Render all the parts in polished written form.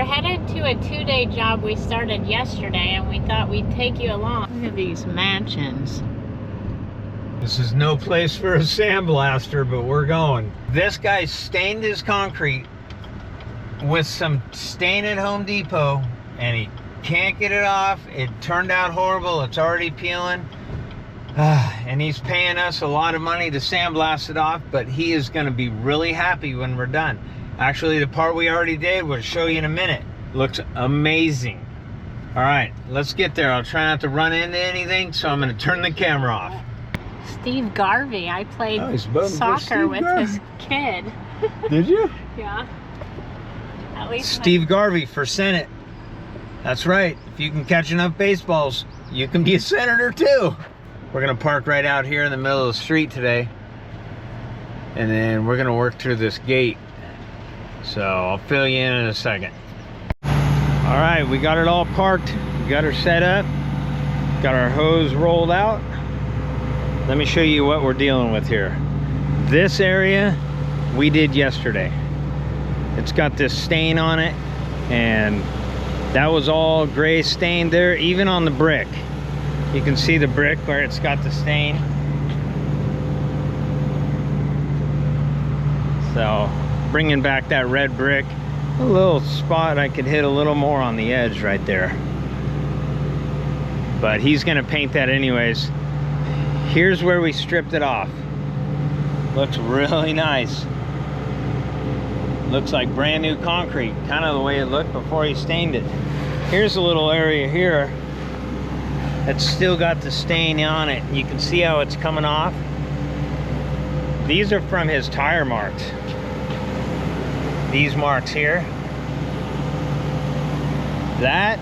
we're headed to a 2-day job we started yesterday, and we thought we'd take you along. Look at these mansions. This is no place for a sandblaster, but we're going. This guy stained his concrete with some stain at Home Depot, and he can't get it off. It turned out horrible. It's already peeling. And he's paying us a lot of money to sandblast it off, but he is going to be really happy when we're done. Actually, the part we already did, we'll show you in a minute. Looks amazing. All right, let's get there. I'll try not to run into anything, so I'm going to turn the camera off. Steve Garvey. I played soccer with his kid. Did you? Yeah. At least Steve Garvey for Senate. That's right. If you can catch enough baseballs, you can be a senator too. We're going to park right out here in the middle of the street today. And then we're going to work through this gate. So I'll fill you in a second. All right, we got it all parked. We got her set up. Got our hose rolled out. Let me show you what we're dealing with here. This area we did yesterday. It's got this stain on it, and that was all gray stain there, even on the brick. You can see the brick where it's got the stain. So bringing back that red brick, a little spot I could hit a little more on the edge right there, but he's gonna paint that anyways. Here's where we stripped it off. Looks really nice. Looks like brand new concrete, kind of the way it looked before he stained it. Here's a little area here that's still got the stain on it. You can see how it's coming off. These are from his tire marks. These marks here. That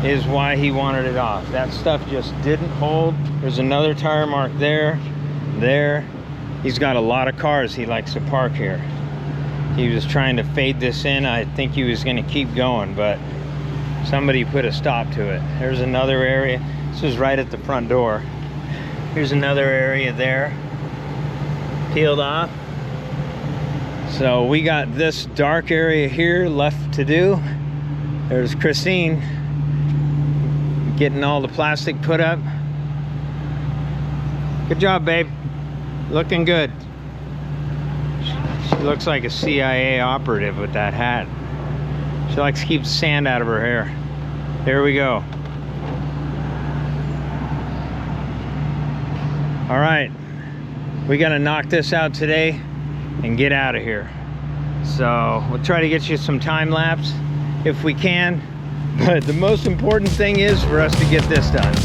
is why he wanted it off. That stuff just didn't hold. There's another tire mark there, there. He's got a lot of cars he likes to park here. He was trying to fade this in. I think he was gonna keep going, but somebody put a stop to it. There's another area. This is right at the front door. Here's another area there, peeled off. So we got this dark area here left to do. There's Christine getting all the plastic put up. Good job, babe. Looking good. She looks like a CIA operative with that hat. She likes to keep sand out of her hair. There we go. All right, we gotta knock this out today and get out of here. So we'll try to get you some time lapse if we can, but the most important thing is for us to get this done.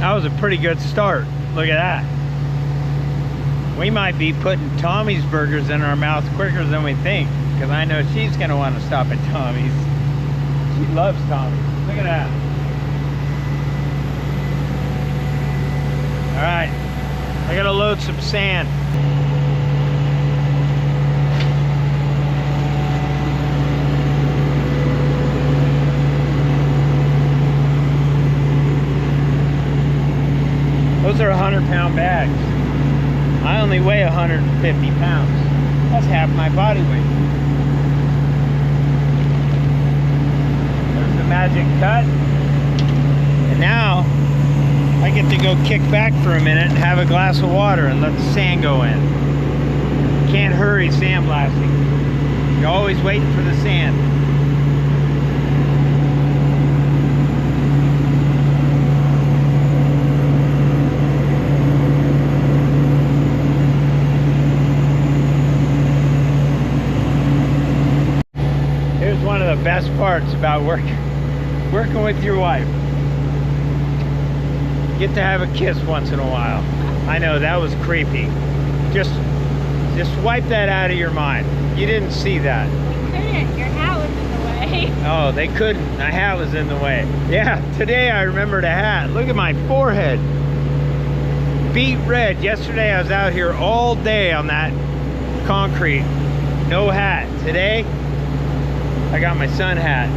That was a pretty good start. Look at that. We might be putting Tommy's burgers in our mouth quicker than we think, because I know she's gonna want to stop at Tommy's. She loves Tommy's. Look at that. All right, I gotta load some sand. Those are 100-pound bags. I only weigh 150 pounds. That's half my body weight. There's the magic cut. And now I get to go kick back for a minute and have a glass of water and let the sand go in. Can't hurry sandblasting. You're always waiting for the sand. One of the best parts about working with your wife. Get to have a kiss once in a while. I know that was creepy. Just wipe that out of your mind. You didn't see that. We couldn't. Your hat was in the way. Oh, they couldn't. My hat was in the way. Yeah, today I remembered a hat. Look at my forehead. Beet red. Yesterday I was out here all day on that concrete. No hat. Today, I got my sun hat.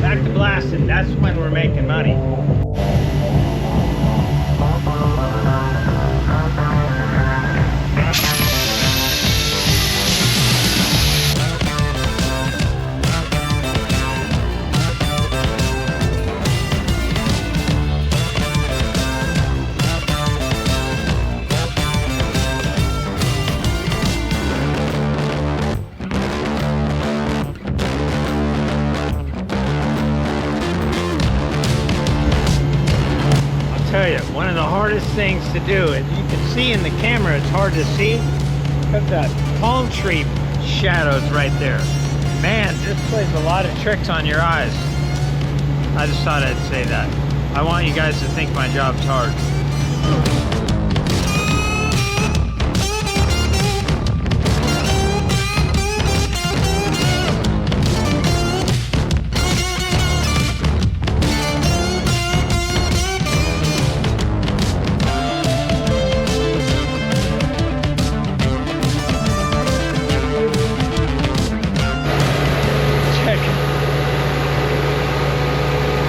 Back to blasting, that's when we're making money. Tell you, one of the hardest things to do, and you can see in the camera it's hard to see. Look at that palm tree shadows right there. Man, this plays a lot of tricks on your eyes. I just thought I'd say that. I want you guys to think my job's hard.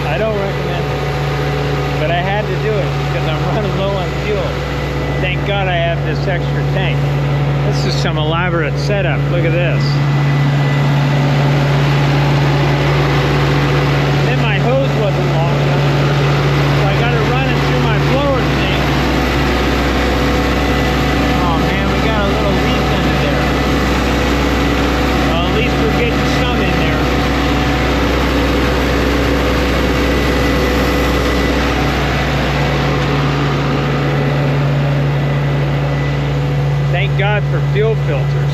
I don't recommend it, but I had to do it because I'm running low on fuel. Thank God I have this extra tank. This is some elaborate setup. Look at this. Then my hose wasn't long enough, so I got it running through my blower thing. Oh man, we got a little leak under there. Well, at least we're getting some in there. Thank God for fuel filters.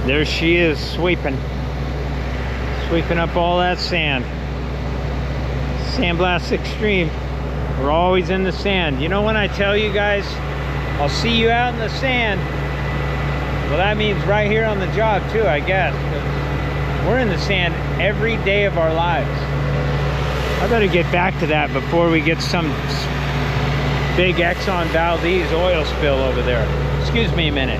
There she is, sweeping up all that sand. Sandblast Extreme. We're always in the sand. You know when I tell you guys, I'll see you out in the sand, well, that means right here on the job too, I guess. We're in the sand every day of our lives. I better get back to that before we get some big Exxon Valdez oil spill over there. Excuse me a minute.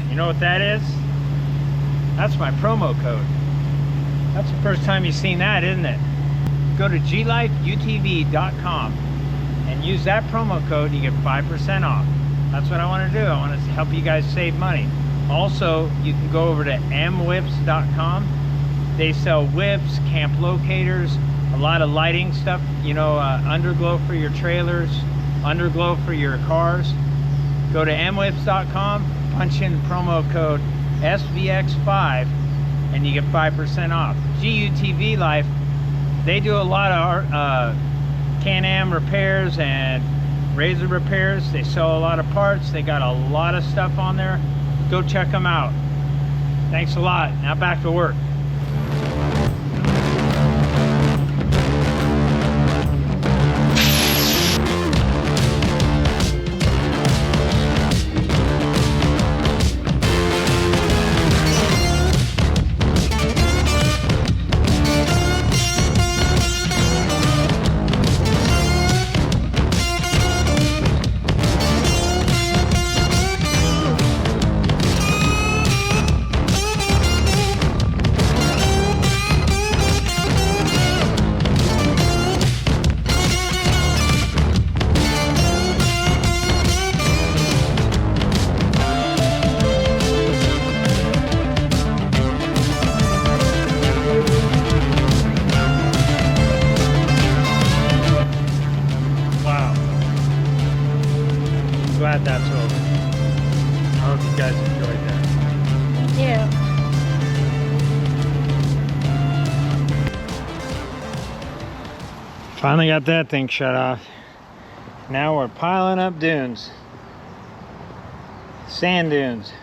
You know what that is? That's my promo code. That's the first time you've seen that, isn't it? Go to glifeutv.com and use that promo code, you get 5% off. That's what I want to do. I want to help you guys save money. Also, you can go over to mwhips.com. They sell whips, camp locators, a lot of lighting stuff, you know, underglow for your trailers, underglow for your cars. Go to mwhips.com, punch in promo code SVX5, and you get 5% off. GUTV Life, they do a lot of Can-Am repairs and Razor repairs. They sell a lot of parts. They got a lot of stuff on there. Go check them out. Thanks a lot. Now back to work. glad that's over. I hope you guys enjoyed that. Me too. Finally got that thing shut off. Now we're piling up dunes. Sand dunes.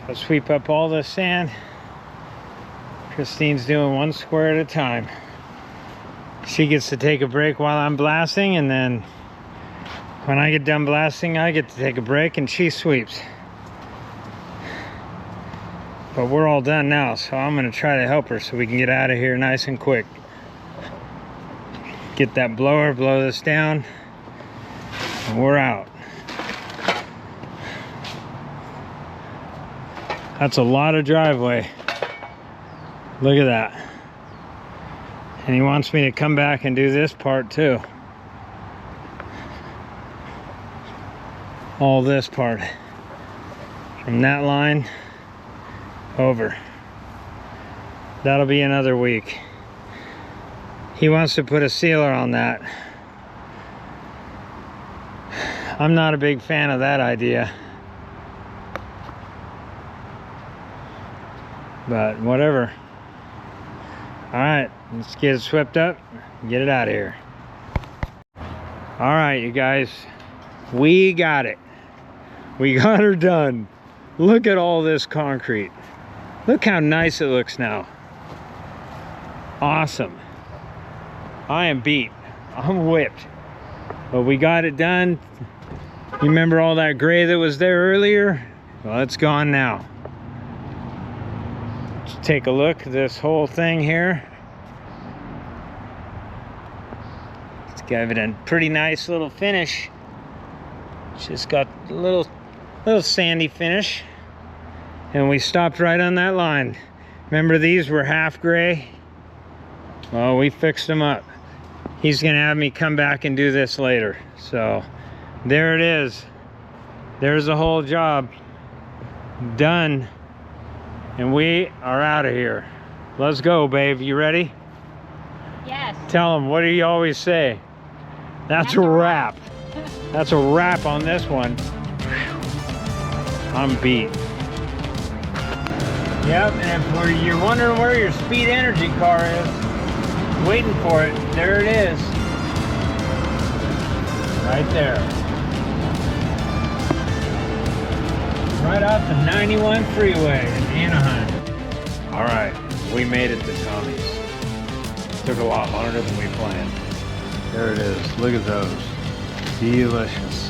I'll sweep up all the sand. Christine's doing 1 square at a time. She gets to take a break while I'm blasting, and then when I get done blasting, I get to take a break and she sweeps. But we're all done now, so I'm gonna try to help her so we can get out of here nice and quick. Get that blower, blow this down, and we're out. That's a lot of driveway. Look at that. And he wants me to come back and do this part too. All this part. From that line over. That'll be another week. He wants to put a sealer on that. I'm not a big fan of that idea. But whatever. Alright, let's get it swept up and get it out of here. Alright, you guys. We got it. We got her done. Look at all this concrete. Look how nice it looks now. Awesome. I am beat. I'm whipped. But we got it done. You remember all that gray that was there earlier? Well, it's gone now. Let's take a look at this whole thing here. It's got a pretty nice little finish. It's just got a little sandy finish. And we stopped right on that line. Remember, these were half gray? Well, we fixed them up. He's gonna have me come back and do this later. So there it is. There's the whole job done. And we are out of here. Let's go, babe. You ready? Yes. Tell them, what do you always say? That's a wrap. That's a wrap on this one. I'm beat. Yep, and if you're wondering where your Speed Energy car is, waiting for it, there it is. Right there. Right off the 91 freeway in Anaheim. All right, we made it to Tommy's. Took a lot longer than we planned. There it is. Look at those. Delicious.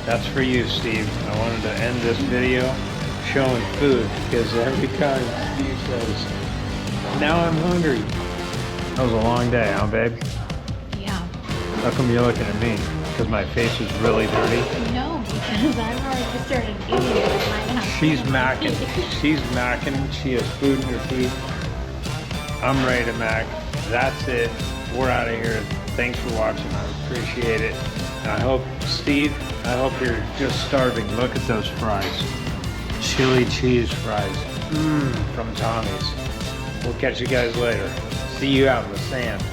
That's for you, Steve. I wanted to end this video showing food because every time Steve says, now I'm hungry. That was a long day, huh, babe? Yeah. How come you're looking at me? Because my face is really dirty? No, because I've already started eating it at my house. She's macking. She's macking. She has food in her teeth. I'm ready to mac. That's it. We're out of here. Thanks for watching. I appreciate it. And I hope, Steve, I hope you're just starving. Look at those fries. Chili cheese fries. From Tommy's. We'll catch you guys later. See you out in the sand.